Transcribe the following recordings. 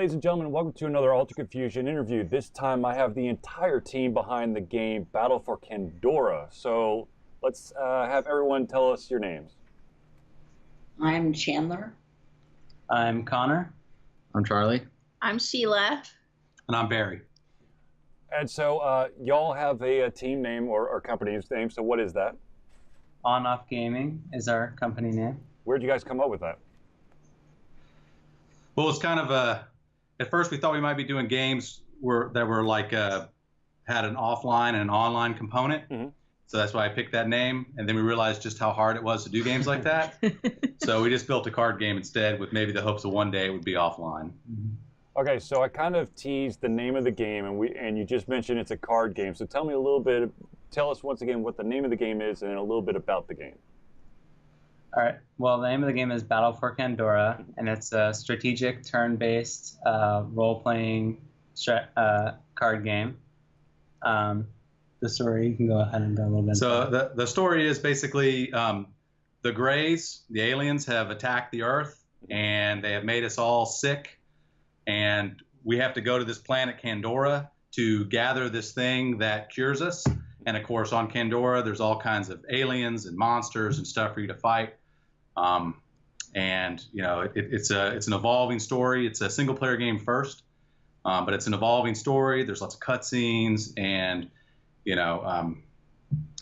ladies and gentlemen, welcome to another Ultra Confusion interview. This time I have the entire team behind the game Battle for Candora. So let's have everyone tell us your names. I'm Chandler. I'm Connor. I'm Charlie. I'm Sheila. And I'm Barry. And so y'all have a team name or company's name, so what is that? On Off Gaming is our company name. Where'd you guys come up with that? Well, it's kind of at first we thought we might be doing games that were like had an offline and an online component. Mm-hmm. So that's why I picked that name. And then we realized just how hard it was to do games like that. So we just built a card game instead with maybe the hopes of one day it would be offline. Okay, so I kind of teased the name of the game, and you just mentioned it's a card game. So tell us once again what the name of the game is and a little bit about the game. All right. Well, the name of the game is Battle for Candora, and it's a strategic, turn-based, role-playing card game. The story, you can go ahead and go a little bit. So the story is basically the Greys, the aliens, have attacked the Earth, and they have made us all sick, and we have to go to this planet Candora to gather this thing that cures us. And of course, on Candora, there's all kinds of aliens and monsters and stuff for you to fight. And you know, it's an evolving story. It's a single player game first, but it's an evolving story. There's lots of cutscenes, and you know,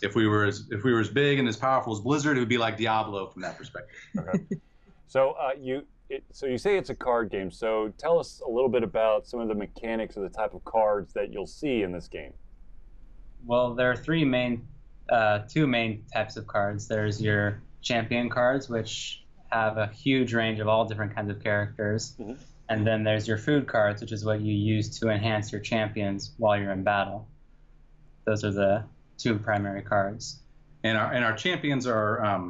if we were as big and as powerful as Blizzard, it would be like Diablo from that perspective. Okay. So you say it's a card game. So tell us a little bit about some of the mechanics of the type of cards that you'll see in this game. Well, there are two main types of cards. There's your champion cards, which have a huge range of all different kinds of characters. Mm-hmm. And then there's your food cards, which is what you use to enhance your champions while you're in battle. Those are the two primary cards. And our champions are,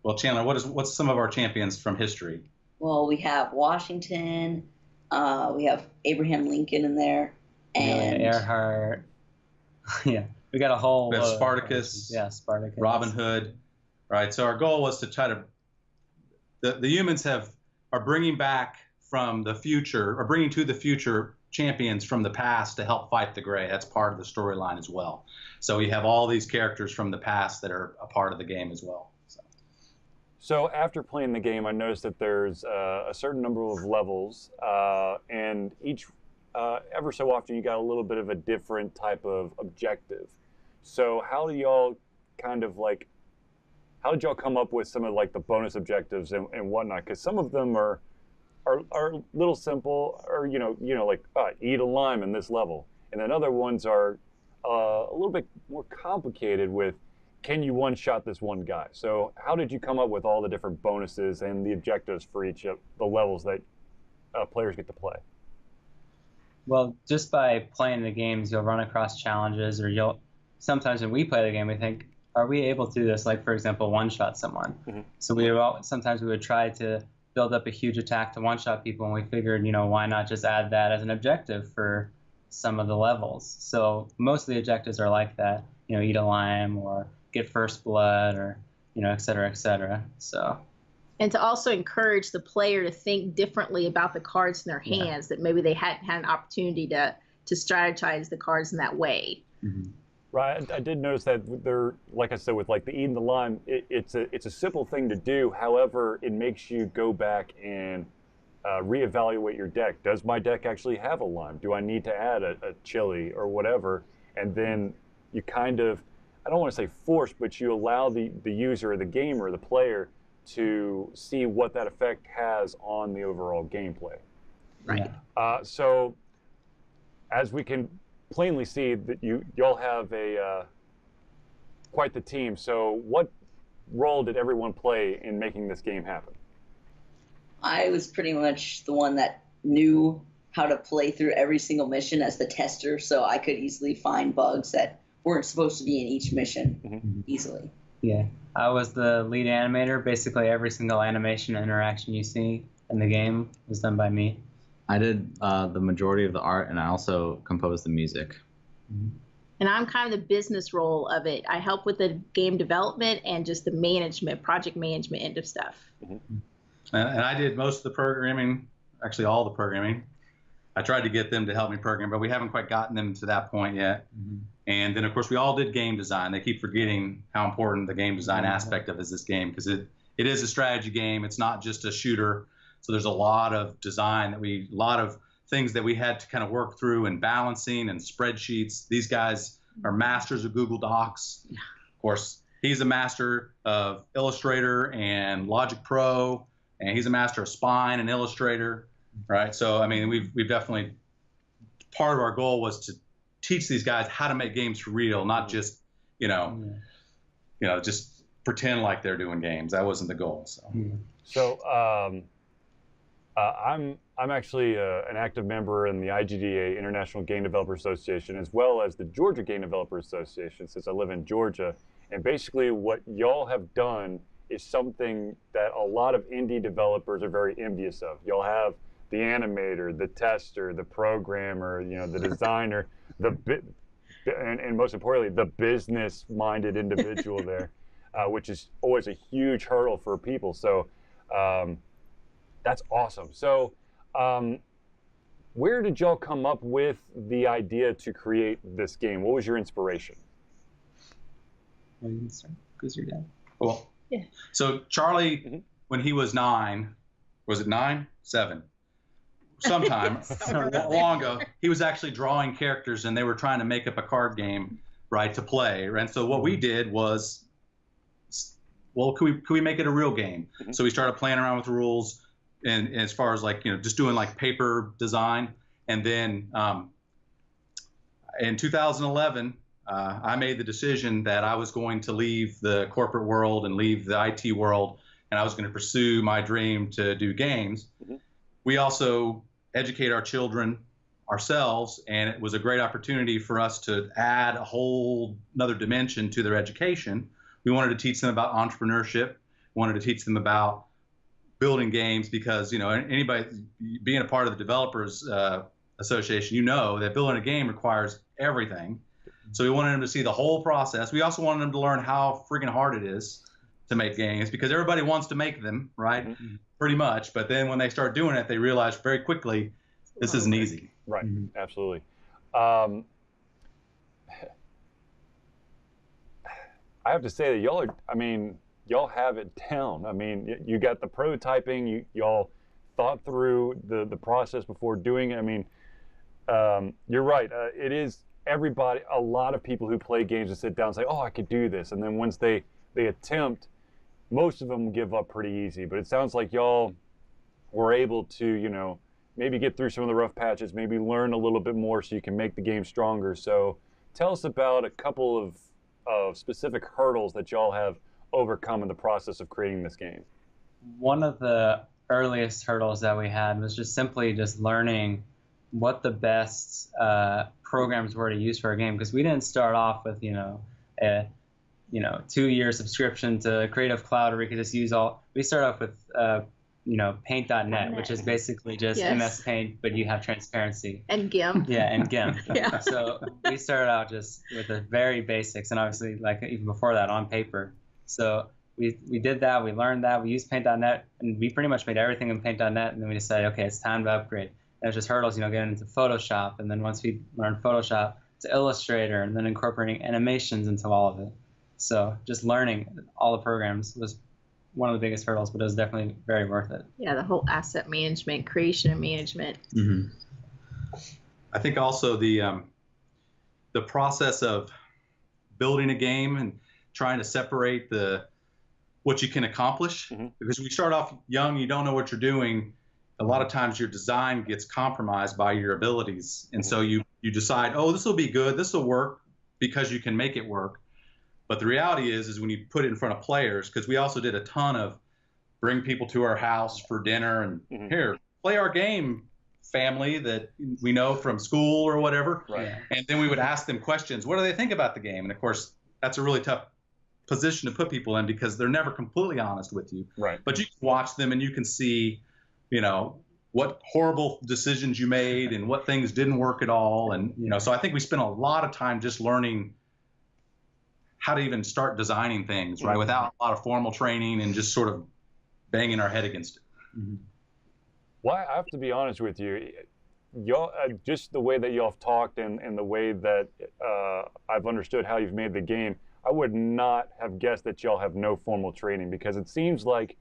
well, Chandler, what's some of our champions from history? Well, we have Washington, we have Abraham Lincoln in there, and Earhart. Yeah, we got a whole. We have Spartacus. Yeah, Spartacus. Robin Hood, right? So our goal was to try to. The humans are bringing back from the future, or bringing to the future champions from the past to help fight the Grey. That's part of the storyline as well. So we have all these characters from the past that are a part of the game as well. So after playing the game, I noticed that there's a certain number of levels, and each. Ever so often you got a little bit of a different type of objective. So how do y'all how did y'all come up with some of like the bonus objectives and whatnot? Because some of them are a little simple, or like eat a lime in this level, and then other ones are a little bit more complicated with can you one-shot this one guy? So how did you come up with all the different bonuses and the objectives for each of the levels that players get to play? Well, just by playing the games, you'll run across challenges, or sometimes when we play the game, we think, are we able to do this? Like, for example, one-shot someone. Mm-hmm. So sometimes we would try to build up a huge attack to one-shot people, and we figured, why not just add that as an objective for some of the levels? So most of the objectives are like that, eat a lime or get first blood, or, et cetera, et cetera. So. And to also encourage the player to think differently about the cards in their hands, that maybe they hadn't had an opportunity to strategize the cards in that way. Mm-hmm. Right. I did notice that they're, like I said, with like the eating the lime, it's a simple thing to do. However, it makes you go back and reevaluate your deck. Does my deck actually have a lime? Do I need to add a chili or whatever? And then you kind of, I don't want to say force, but you allow the user, the gamer, the player, to see what that effect has on the overall gameplay. Right. So, as we can plainly see, that y'all have quite the team. So, what role did everyone play in making this game happen? I was pretty much the one that knew how to play through every single mission as the tester, so I could easily find bugs that weren't supposed to be in each mission easily. Yeah, I was the lead animator. Basically, every single animation and interaction you see in the game was done by me. I did the majority of the art, and I also composed the music. And I'm kind of the business role of it. I help with the game development and just the management, project management end of stuff. And I did most of the programming, actually all the programming. I tried to get them to help me program, but we haven't quite gotten them to that point yet. And then, of course, we all did game design. They keep forgetting how important the game design aspect of this game, because it is a strategy game. It's not just a shooter. So there's a lot of design a lot of things that we had to kind of work through, and balancing and spreadsheets. These guys are masters of Google Docs. Of course, he's a master of Illustrator and Logic Pro, and he's a master of Spine and Illustrator, right? So, I mean, we've definitely, part of our goal was to teach these guys how to make games for real, not just, just pretend like they're doing games. That wasn't the goal. So, I'm actually an active member in the IGDA, International Game Developer Association, as well as the Georgia Game Developer Association, since I live in Georgia. And basically what y'all have done is something that a lot of indie developers are very envious of. Y'all have the animator, the tester, the programmer, the designer, and most importantly, the business-minded individual there, which is always a huge hurdle for people. So that's awesome. So where did y'all come up with the idea to create this game? What was your inspiration? You can start, because you're dad. Cool. Yeah. So Charlie, when he was 9, was it 9? 7? Sometime long ago, he was actually drawing characters, and they were trying to make up a card game, right, to play. And so what we did was, well, could we make it a real game? So we started playing around with rules, and as far as just doing like paper design. And then in 2011, I made the decision that I was going to leave the corporate world and leave the IT world, and I was going to pursue my dream to do games. We also educate our children ourselves, and it was a great opportunity for us to add a whole another dimension to their education. We wanted to teach them about entrepreneurship, wanted to teach them about building games, because anybody being a part of the developers association, that building a game requires everything. So we wanted them to see the whole process. We also wanted them to learn how freaking hard it is to make games, because everybody wants to make them, right? Pretty much. But then when they start doing it, they realize very quickly this isn't easy. Right. Absolutely. I have to say that y'all have it down. I mean, you got the prototyping. Y'all thought through the process before doing it. I mean, you're right. It is everybody. A lot of people who play games and sit down and say, "Oh, I could do this," and then once they attempt, most of them give up pretty easy. But it sounds like y'all were able to, maybe get through some of the rough patches, maybe learn a little bit more so you can make the game stronger. So tell us about a couple of specific hurdles that y'all have overcome in the process of creating this game. One of the earliest hurdles that we had was just simply learning what the best programs were to use for a game, because we didn't start off with a 2-year subscription to Creative Cloud where we could just use we start off with Paint.net, which is basically just MS Paint, but you have transparency. And GIMP. Yeah, and GIMP. Yeah. So we started out just with the very basics, and obviously, even before that, on paper. So we did that, we learned that, we used Paint.net, and we pretty much made everything in Paint.net, and then we decided, okay, it's time to upgrade. There's just hurdles, getting into Photoshop, and then once we learned Photoshop, to Illustrator, and then incorporating animations into all of it. So just learning all the programs was one of the biggest hurdles, but it was definitely very worth it. Yeah, the whole asset management, creation and management. I think also the process of building a game and trying to separate what you can accomplish, because when you start off young, you don't know what you're doing. A lot of times your design gets compromised by your abilities, and so you decide, oh, this will be good, this will work, because you can make it work. But the reality is when you put it in front of players, because we also did a ton of bring people to our house for dinner and here, play our game, family that we know from school or whatever. Right. And then we would ask them questions. What do they think about the game? And of course, that's a really tough position to put people in, because they're never completely honest with you. Right. But you can watch them and you can see, what horrible decisions you made and what things didn't work at all. And, so I think we spent a lot of time just learning how to even start designing things, right, without a lot of formal training and just sort of banging our head against it. Well, I have to be honest with you. y'all, just the way that y'all have talked and the way that I've understood how you've made the game, I would not have guessed that y'all have no formal training, because it seems like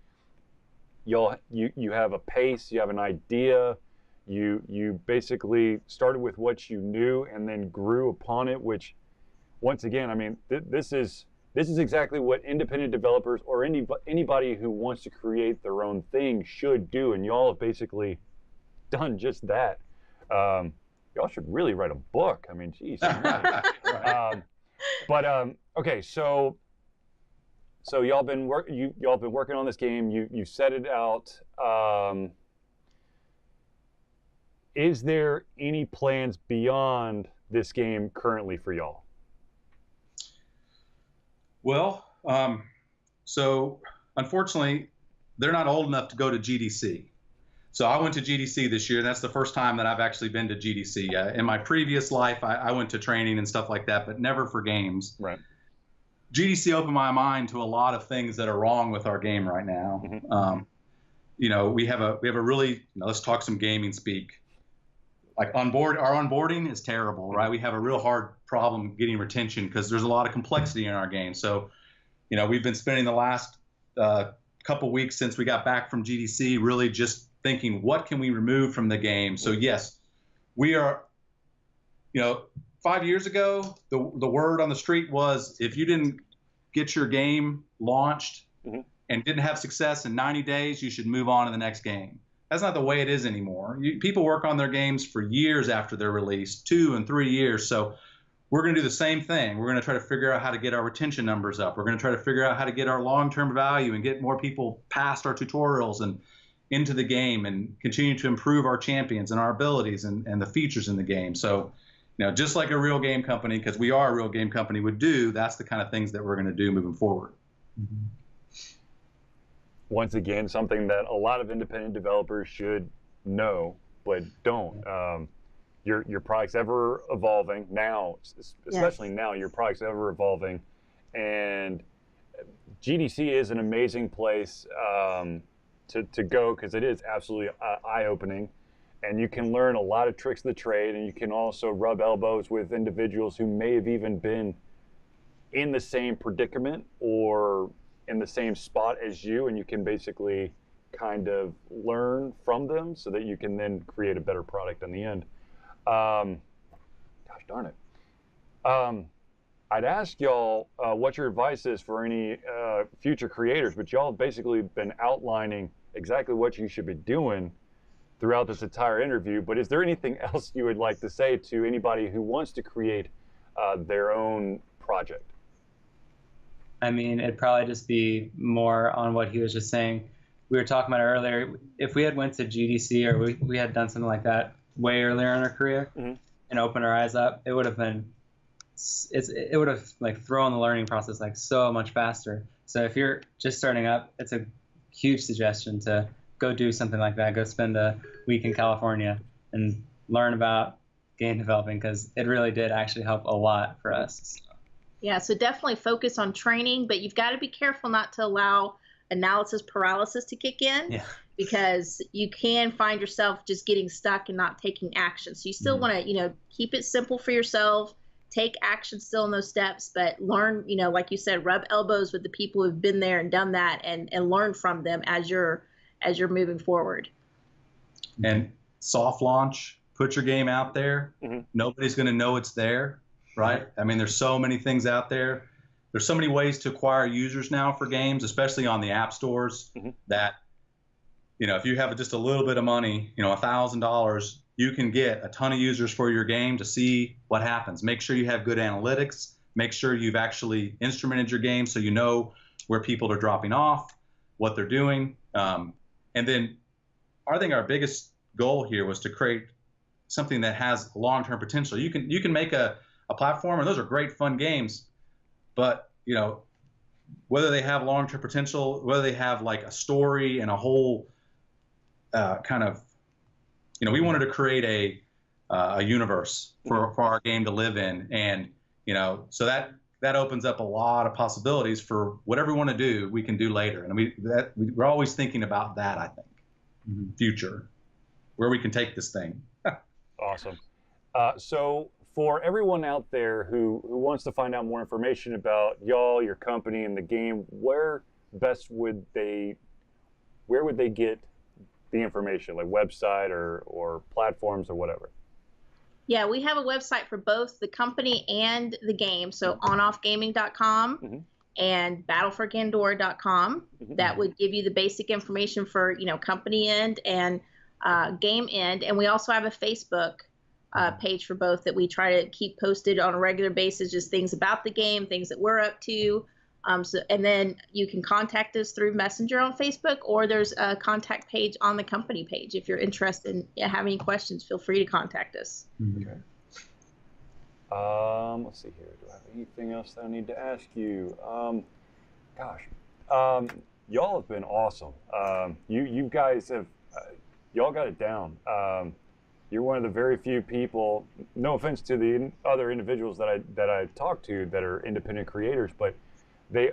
you have a pace, you have an idea, you basically started with what you knew and then grew upon it, which, once again, I mean, this is exactly what independent developers or anybody who wants to create their own thing should do, and y'all have basically done just that. Y'all should really write a book. I mean, geez. Okay, so y'all been working on this game. You set it out. Is there any plans beyond this game currently for y'all? Well, so unfortunately, they're not old enough to go to GDC. So I went to GDC this year, and that's the first time that I've actually been to GDC. In my previous life, I went to training and stuff like that, but never for games. Right. GDC opened my mind to a lot of things that are wrong with our game right now. Mm-hmm. You know, we have a really, let's talk some gaming speak. Like our onboarding is terrible, right? We have a real hard problem getting retention because there's a lot of complexity in our game. So, you know, we've been spending the last couple weeks since we got back from GDC really just thinking, what can we remove from the game? So yes, we are, you know, 5 years ago, the word on the street was, if you didn't get your game launched and didn't have success in 90 days, you should move on to the next game. That's not the way it is anymore. People work on their games for years after they're released, 2 and 3 years. So we're going to do the same thing. We're going to try to figure out how to get our retention numbers up. We're going to try to figure out how to get our long-term value and get more people past our tutorials and into the game, and continue to improve our champions and our abilities and the features in the game. So, you know, just like a real game company, because we are a real game company, would do, that's the kind of things that we're going to do moving forward. Mm-hmm. Once again, something that a lot of independent developers should know but don't. Your product's ever evolving now, especially now. Your product's ever evolving, and GDC is an amazing place to go, because it is absolutely eye-opening, and you can learn a lot of tricks of the trade, and you can also rub elbows with individuals who may have even been in the same predicament or in the same spot as you, and you can basically kind of learn from them so that you can then create a better product in the end. Gosh darn it. I'd ask y'all what your advice is for any future creators, but y'all have basically been outlining exactly what you should be doing throughout this entire interview. But is there anything else you would like to say to anybody who wants to create their own project? I mean, it'd probably just be more on what he was just saying. We were talking about earlier, if we had went to GDC or we had done something like that way earlier in our career and opened our eyes up, it would have been, it would have like thrown the learning process like so much faster. So if you're just starting up, it's a huge suggestion to go do something like that. Go spend a week in California and learn about game developing, because it really did actually help a lot for us. Yeah, so definitely focus on training, but you've got to be careful not to allow analysis paralysis to kick in, because you can find yourself just getting stuck and not taking action. So you still want to, you know, keep it simple for yourself, take action still in those steps, but learn, you know, like you said, rub elbows with the people who've been there and done that, and learn from them as you're moving forward. And soft launch, put your game out there. Nobody's going to know it's there. Right? I mean, there's so many things out there. There's so many ways to acquire users now for games, especially on the app stores, that, you know, if you have just a little bit of money, you know, $1,000, you can get a ton of users for your game to see what happens. Make sure you have good analytics. Make sure you've actually instrumented your game so you know where people are dropping off, what they're doing. And then I think our biggest goal here was to create something that has long-term potential. You can make a platform, and those are great fun games, but, you know, whether they have long-term potential, whether they have like a story and a whole kind of, you know, we wanted to create a universe for our game to live in, and, you know, so that opens up a lot of possibilities for whatever we want to do, we can do later, and we're always thinking about that. I think future, where we can take this thing. Awesome. So for everyone out there who wants to find out more information about y'all, your company, and the game, where would they get the information, like website or platforms or whatever? Yeah, we have a website for both the company and the game. So onoffgaming.com and battleforcandora.com. That would give you the basic information for, company end and game end. And we also have a Facebook page for both that we try to keep posted on a regular basis, just things about the game, things that we're up to. And then you can contact us through Messenger on Facebook, or there's a contact page on the company page. If you're interested in having any questions, feel free to contact us. Okay. Let's see here. Do I have anything else that I need to ask you? Y'all have been awesome. You guys have, y'all got it down. You're one of the very few people, no offense to the other individuals that I talk to that are independent creators, but they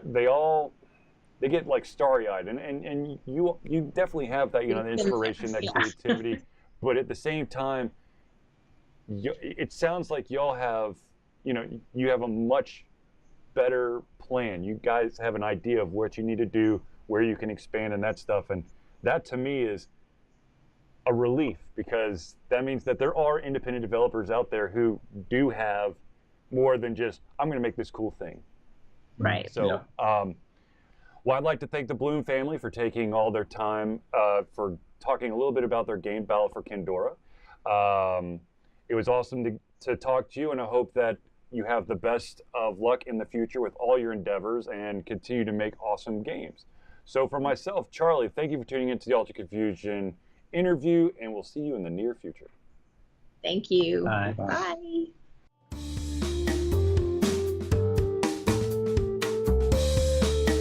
get like starry-eyed, and you definitely have that, the inspiration, that creativity, but at the same time, it sounds like y'all have, you have a much better plan. You guys have an idea of what you need to do, where you can expand and that stuff, and that to me is a relief, because that means that there are independent developers out there who do have more than just, I'm going to make this cool thing. Right. So, well, I'd like to thank the Bloom family for taking all their time for talking a little bit about their game, Battle for Candora. It was awesome to talk to you, and I hope that you have the best of luck in the future with all your endeavors and continue to make awesome games. So for myself, Charlie, thank you for tuning into the Ultra Confusion interview, and we'll see you in the near future. Thank you. Bye. Bye.